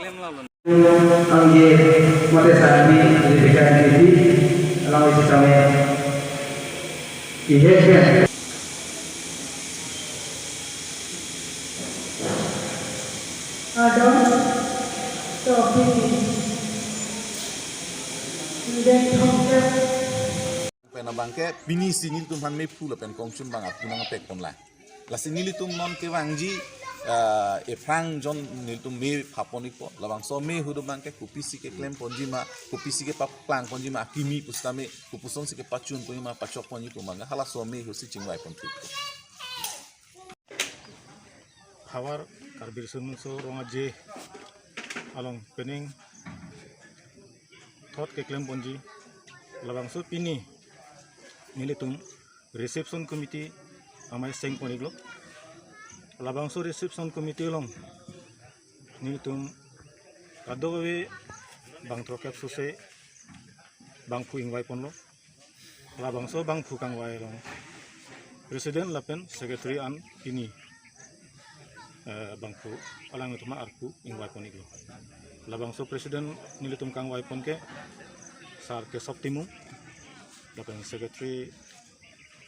claim lalu. Angge mate sandi diberikan TV lalu sistemnya IHSN ada topik dan konsep pena bangke bini sinil tum han me pula pen kongsun bang apuna ngapek pon la sinili tum non ke wangji e frang jon nil tum me phaponi ko labang so me hudu bangke kupisi ke klem ponji ma kupisi ke pap klang ponji ma kimi pustame kupusong sike pachun ponji ma pachok ponji ko manga hala so me husi chingwai pon tik Hawar karbir sunun so ronga je along pening thot ke klem ponji labang so pini nilitum reception committee amai seng poniglo labang so reception committee long nilitum kadowe bang trokep suse bang pu ingwai ponlo labang so bang pu kangwai long presiden lapen secretary an pini bangku alang itu mah arku ingwai pon itu labang so presiden nilitum kang wai pon ke sar ke soptimu lapan secretary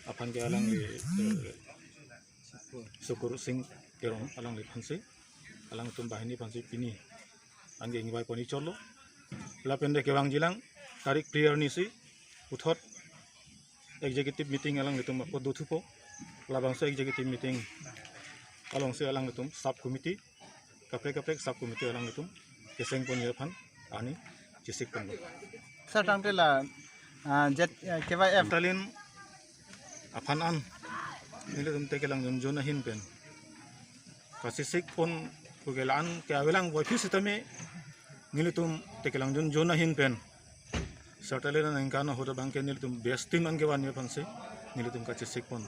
apan ke alang di syukur sing kerong alang di pansi alang tum bahini pansi pini angge ingwai pon icholo lapen de kewang jilang tarik prior nisi uthot executive meeting alang ditum apa dutupo labang so executive meeting along se alang itum sub committee kapek sub committee alang itum keseng pon yepan ani cisik pon Sir tampila jet kewa F talin apan an nile tum tekelang jona hin pen kasisik pon kugelan ke awelang wifi sisteme nile tum tekelang jona hin pen sertalena engkano hoda bangke nile tum bestin an gewan yepan se nile tum kasisik pon